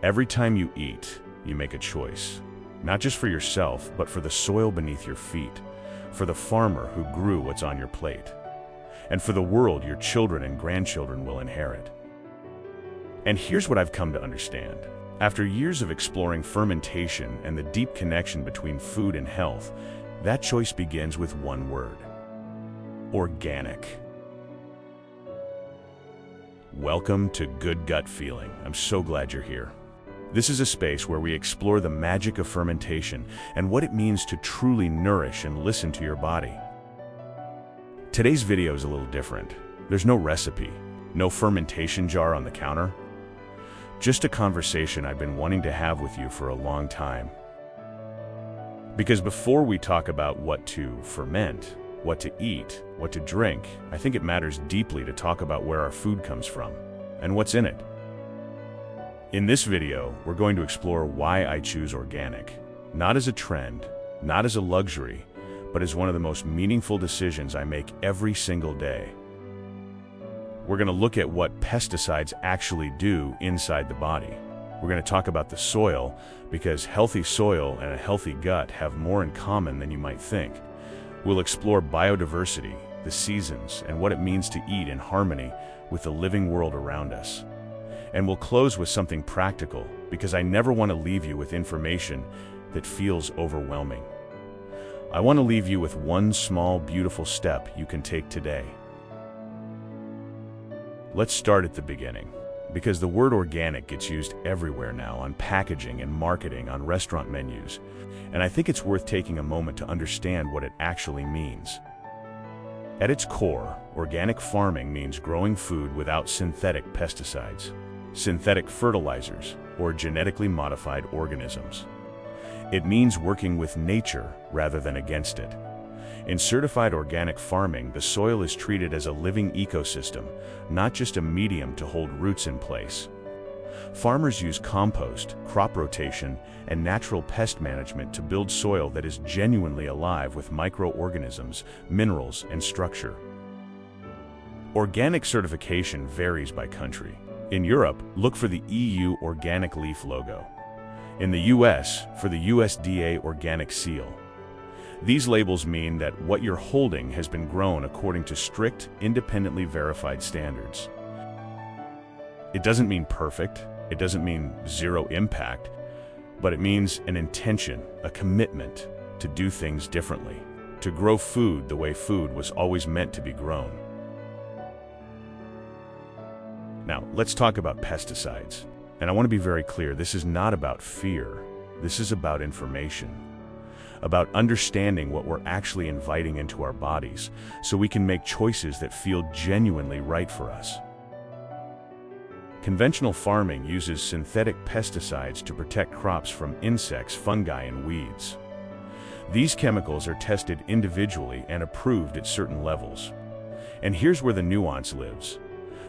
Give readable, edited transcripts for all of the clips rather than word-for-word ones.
Every time you eat, you make a choice, not just for yourself, but for the soil beneath your feet, for the farmer who grew what's on your plate, and for the world your children and grandchildren will inherit. And here's what I've come to understand. After years of exploring fermentation and the deep connection between food and health, that choice begins with one word: organic. Welcome to Good Gut Feeling. I'm so glad you're here. This is a space where we explore the magic of fermentation and what it means to truly nourish and listen to your body. Today's video is a little different. There's no recipe, no fermentation jar on the counter. Just a conversation I've been wanting to have with you for a long time. Because before we talk about what to ferment, what to eat, what to drink, I think it matters deeply to talk about where our food comes from and what's in it. In this video, we're going to explore why I choose organic, not as a trend, not as a luxury, but as one of the most meaningful decisions I make every single day. We're going to look at what pesticides actually do inside the body. We're going to talk about the soil, because healthy soil and a healthy gut have more in common than you might think. We'll explore biodiversity, the seasons, and what it means to eat in harmony with the living world around us. And we'll close with something practical, because I never want to leave you with information that feels overwhelming. I want to leave you with one small, beautiful step you can take today. Let's start at the beginning, because the word organic gets used everywhere now, on packaging and marketing, on restaurant menus, and I think it's worth taking a moment to understand what it actually means. At its core, organic farming means growing food without synthetic pesticides, synthetic fertilizers, or genetically modified organisms. It means working with nature rather than against it. In certified organic farming, the soil is treated as a living ecosystem, not just a medium to hold roots in place. Farmers use compost, crop rotation, and natural pest management to build soil that is genuinely alive with microorganisms, minerals, and structure. Organic certification varies by country. In Europe, look for the EU organic leaf logo. In the US, for the USDA organic seal. These labels mean that what you're holding has been grown according to strict, independently verified standards. It doesn't mean perfect, it doesn't mean zero impact, but it means an intention, a commitment to do things differently, to grow food the way food was always meant to be grown. Now, let's talk about pesticides. And I want to be very clear, this is not about fear. This is about information. About understanding what we're actually inviting into our bodies, so we can make choices that feel genuinely right for us. Conventional farming uses synthetic pesticides to protect crops from insects, fungi, and weeds. These chemicals are tested individually and approved at certain levels. And here's where the nuance lives.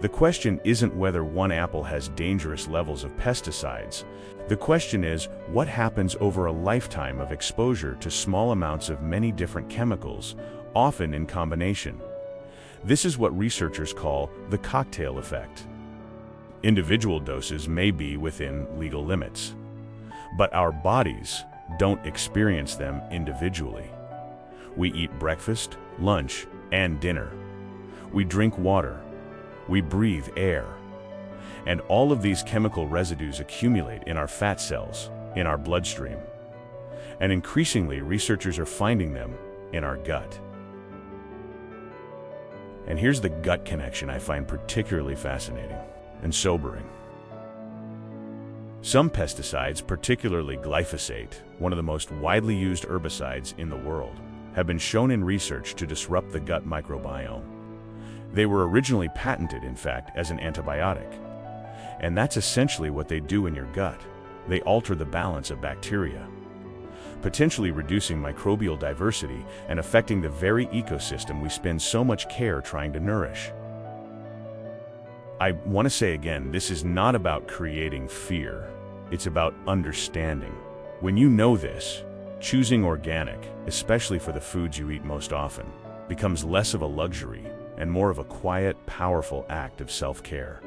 The question isn't whether one apple has dangerous levels of pesticides. The question is, what happens over a lifetime of exposure to small amounts of many different chemicals, often in combination? This is what researchers call the cocktail effect. Individual doses may be within legal limits, but our bodies don't experience them individually. We eat breakfast, lunch, and dinner. We drink water. We breathe air. And all of these chemical residues accumulate in our fat cells, in our bloodstream. And increasingly, researchers are finding them in our gut. And here's the gut connection I find particularly fascinating and sobering. Some pesticides, particularly glyphosate, one of the most widely used herbicides in the world, have been shown in research to disrupt the gut microbiome. They were originally patented, in fact, as an antibiotic. And that's essentially what they do in your gut. They alter the balance of bacteria, potentially reducing microbial diversity and affecting the very ecosystem we spend so much care trying to nourish. I want to say again, this is not about creating fear. It's about understanding. When you know this, choosing organic, especially for the foods you eat most often, becomes less of a luxury and more of a quiet, powerful act of self-care.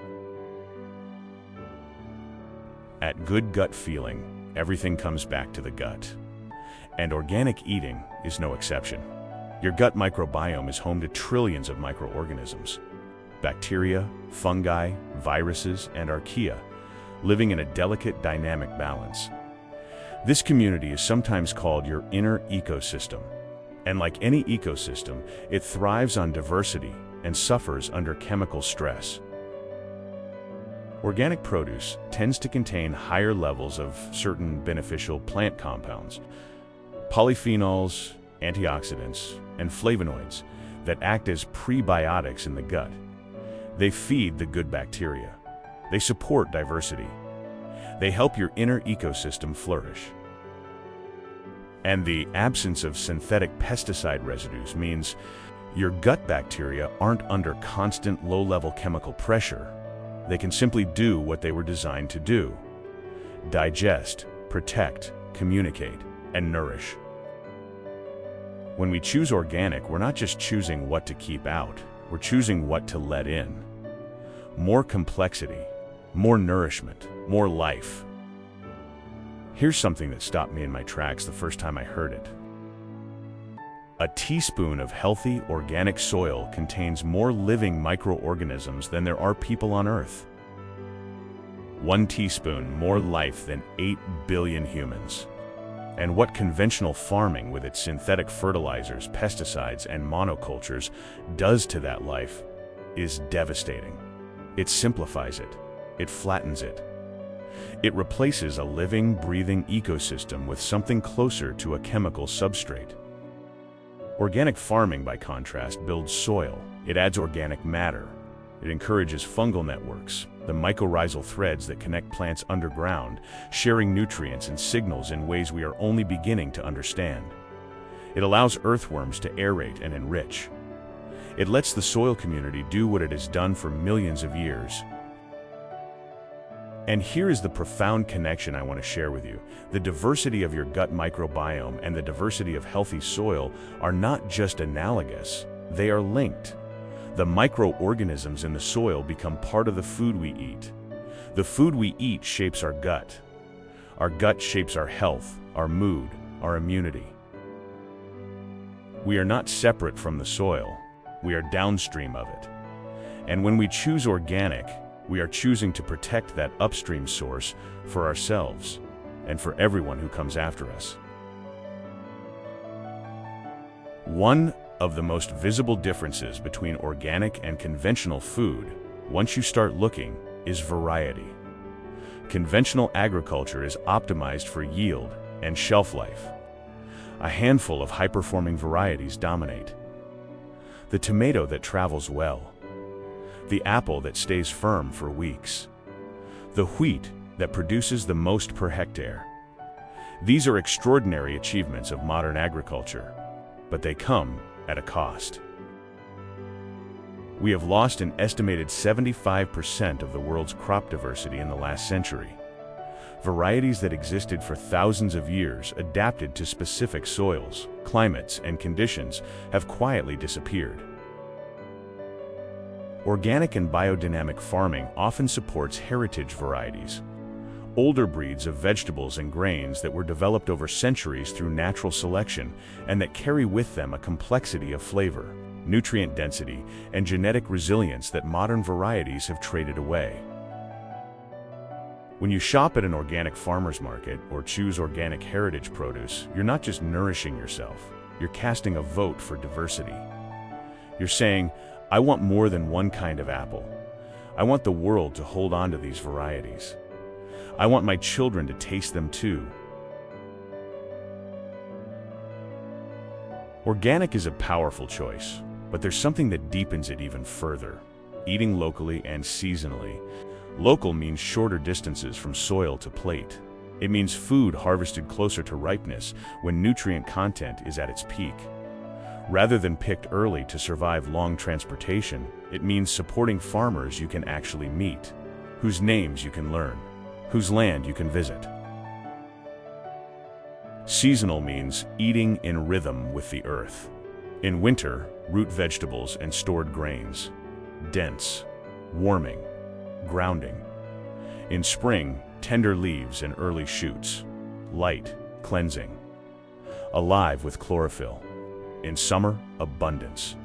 At Good Gut Feeling, everything comes back to the gut. And organic eating is no exception. Your gut microbiome is home to trillions of microorganisms. Bacteria, fungi, viruses, and archaea, living in a delicate, dynamic balance. This community is sometimes called your inner ecosystem. And like any ecosystem, it thrives on diversity and suffers under chemical stress. Organic produce tends to contain higher levels of certain beneficial plant compounds, polyphenols, antioxidants, and flavonoids that act as prebiotics in the gut. They feed the good bacteria. They support diversity. They help your inner ecosystem flourish. And the absence of synthetic pesticide residues means your gut bacteria aren't under constant low-level chemical pressure. They can simply do what they were designed to do: digest, protect, communicate, and nourish. When we choose organic, we're not just choosing what to keep out, we're choosing what to let in. More complexity, more nourishment, more life. Here's something that stopped me in my tracks the first time I heard it. A teaspoon of healthy, organic soil contains more living microorganisms than there are people on Earth. 1 teaspoon more life than 8 billion humans. And what conventional farming with its synthetic fertilizers, pesticides, and monocultures does to that life is devastating. It simplifies it. It flattens it. It replaces a living, breathing ecosystem with something closer to a chemical substrate. Organic farming, by contrast, builds soil. It adds organic matter. It encourages fungal networks, the mycorrhizal threads that connect plants underground, sharing nutrients and signals in ways we are only beginning to understand. It allows earthworms to aerate and enrich. It lets the soil community do what it has done for millions of years. And here is the profound connection I want to share with you. The diversity of your gut microbiome and the diversity of healthy soil are not just analogous, they are linked. The microorganisms in the soil become part of the food we eat. The food we eat shapes our gut. Our gut shapes our health, our mood, our immunity. We are not separate from the soil, we are downstream of it. And when we choose organic, we are choosing to protect that upstream source for ourselves and for everyone who comes after us. One of the most visible differences between organic and conventional food, once you start looking, is variety. Conventional agriculture is optimized for yield and shelf life. A handful of high-performing varieties dominate. The tomato that travels well, the apple that stays firm for weeks, the wheat that produces the most per hectare. These are extraordinary achievements of modern agriculture, but they come at a cost. We have lost an estimated 75% of the world's crop diversity in the last century. Varieties that existed for thousands of years, adapted to specific soils, climates, and conditions, have quietly disappeared. Organic and biodynamic farming often supports heritage varieties, older breeds of vegetables and grains that were developed over centuries through natural selection and that carry with them a complexity of flavor, nutrient density, and genetic resilience that modern varieties have traded away. When you shop at an organic farmer's market or choose organic heritage produce, you're not just nourishing yourself, you're casting a vote for diversity. You're saying, I want more than one kind of apple. I want the world to hold on to these varieties. I want my children to taste them too. Organic is a powerful choice, but there's something that deepens it even further: eating locally and seasonally. Local means shorter distances from soil to plate. It means food harvested closer to ripeness when nutrient content is at its peak. Rather than picked early to survive long transportation, it means supporting farmers you can actually meet, whose names you can learn, whose land you can visit. Seasonal means eating in rhythm with the earth. In winter, root vegetables and stored grains. Dense, warming, grounding. In spring, tender leaves and early shoots, light, cleansing, alive with chlorophyll. In summer, abundance,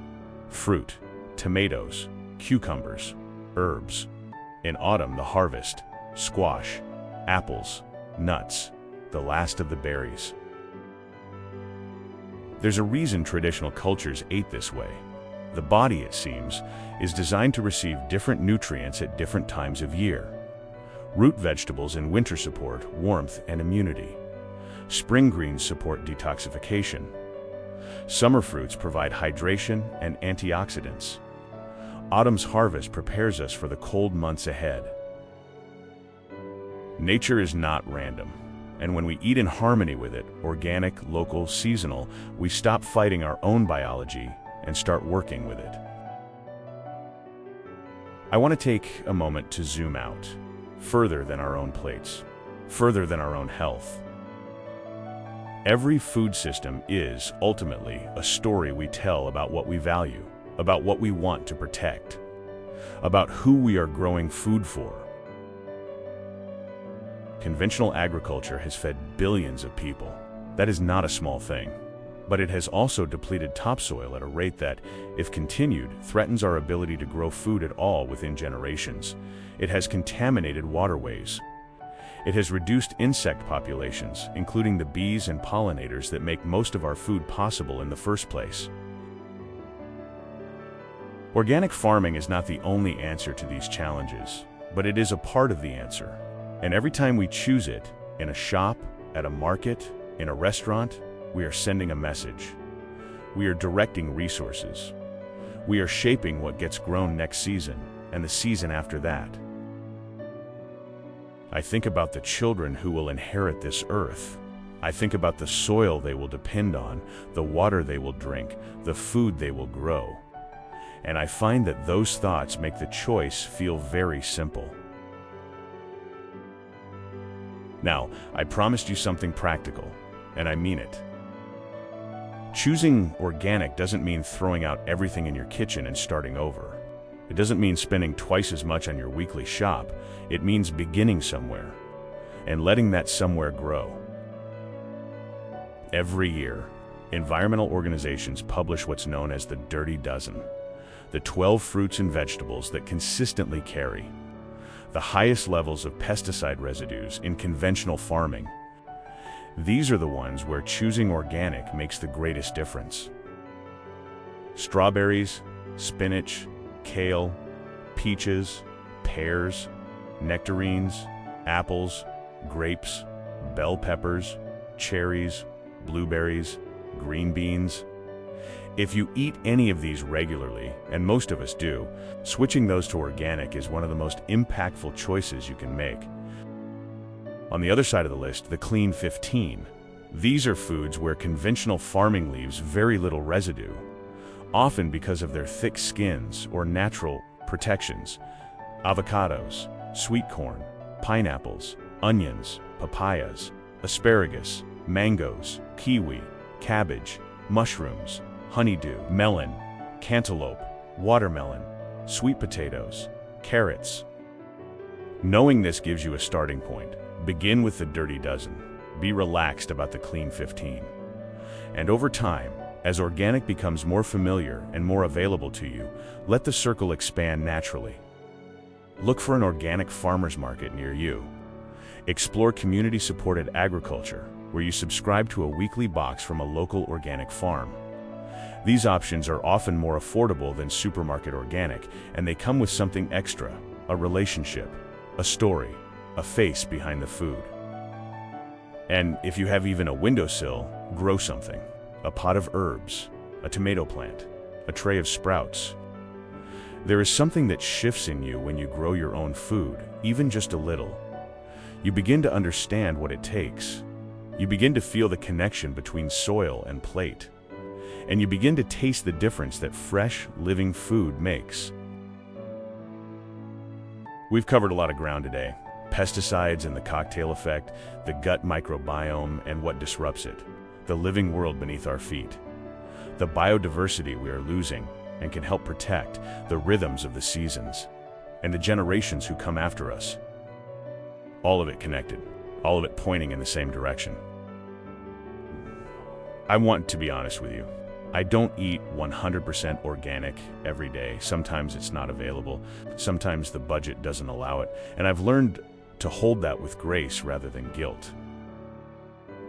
fruit, tomatoes, cucumbers, herbs. In autumn, the harvest, squash, apples, nuts, the last of the berries. There's a reason traditional cultures ate this way. The body, it seems, is designed to receive different nutrients at different times of year. Root vegetables in winter support warmth and immunity. Spring greens support detoxification. Summer fruits provide hydration and antioxidants. Autumn's harvest prepares us for the cold months ahead. Nature is not random, and when we eat in harmony with it, organic, local, seasonal, we stop fighting our own biology and start working with it. I want to take a moment to zoom out, further than our own plates, further than our own health. Every food system is, ultimately, a story we tell about what we value, about what we want to protect, about who we are growing food for. Conventional agriculture has fed billions of people. That is not a small thing. But it has also depleted topsoil at a rate that, if continued, threatens our ability to grow food at all within generations. It has contaminated waterways. It has reduced insect populations, including the bees and pollinators that make most of our food possible in the first place. Organic farming is not the only answer to these challenges, but it is a part of the answer. And every time we choose it, in a shop, at a market, in a restaurant, we are sending a message. We are directing resources. We are shaping what gets grown next season and the season after that. I think about the children who will inherit this earth. I think about the soil they will depend on, the water they will drink, the food they will grow. And I find that those thoughts make the choice feel very simple. Now, I promised you something practical, and I mean it. Choosing organic doesn't mean throwing out everything in your kitchen and starting over. It doesn't mean spending twice as much on your weekly shop. It means beginning somewhere and letting that somewhere grow. Every year, environmental organizations publish what's known as the Dirty Dozen, the 12 fruits and vegetables that consistently carry the highest levels of pesticide residues in conventional farming. These are the ones where choosing organic makes the greatest difference. Strawberries, spinach, kale, peaches, pears, nectarines, apples, grapes, bell peppers, cherries, blueberries, green beans. If you eat any of these regularly, and most of us do, switching those to organic is one of the most impactful choices you can make. On the other side of the list, the Clean 15. These are foods where conventional farming leaves very little residue, often because of their thick skins or natural protections. Avocados, sweet corn, pineapples, onions, papayas, asparagus, mangoes, kiwi, cabbage, mushrooms, honeydew, melon, cantaloupe, watermelon, sweet potatoes, carrots. Knowing this gives you a starting point. Begin with the Dirty Dozen. Be relaxed about the Clean 15. And over time, as organic becomes more familiar and more available to you, let the circle expand naturally. Look for an organic farmers market near you. Explore community-supported agriculture, where you subscribe to a weekly box from a local organic farm. These options are often more affordable than supermarket organic, and they come with something extra: a relationship, a story, a face behind the food. And if you have even a windowsill, grow something. A pot of herbs, a tomato plant, a tray of sprouts. There is something that shifts in you when you grow your own food, even just a little. You begin to understand what it takes. You begin to feel the connection between soil and plate. And you begin to taste the difference that fresh, living food makes. We've covered a lot of ground today. Pesticides and the cocktail effect, the gut microbiome and what disrupts it, the living world beneath our feet, the biodiversity we are losing and can help protect, the rhythms of the seasons, and the generations who come after us. all of it connected, all of it pointing in the same direction. I want to be honest with you. I don't eat 100% organic every day. Sometimes it's not available. Sometimes the budget doesn't allow it. And I've learned to hold that with grace rather than guilt.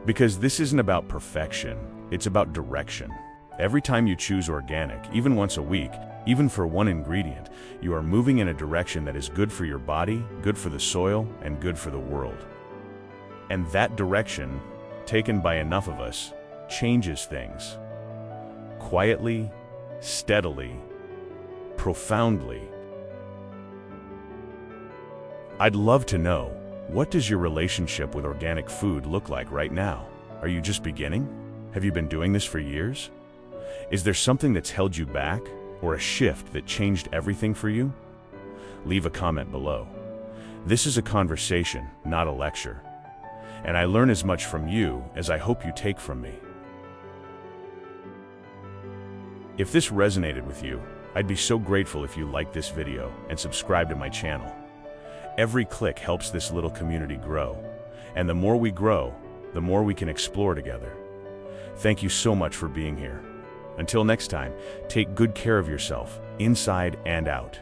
Because this isn't about perfection, it's about direction. Every time you choose organic, even once a week, even for one ingredient, you are moving in a direction that is good for your body, good for the soil, and good for the world. And that direction, taken by enough of us, changes things. Quietly, steadily, profoundly. I'd love to know, what does your relationship with organic food look like right now? Are you just beginning? Have you been doing this for years? Is there something that's held you back, or a shift that changed everything for you? Leave a comment below. This is a conversation, not a lecture. And I learn as much from you as I hope you take from me. If this resonated with you, I'd be so grateful if you liked this video and subscribe to my channel. Every click helps this little community grow, and the more we grow, the more we can explore together. Thank you so much for being here. Until next time, take good care of yourself, inside and out.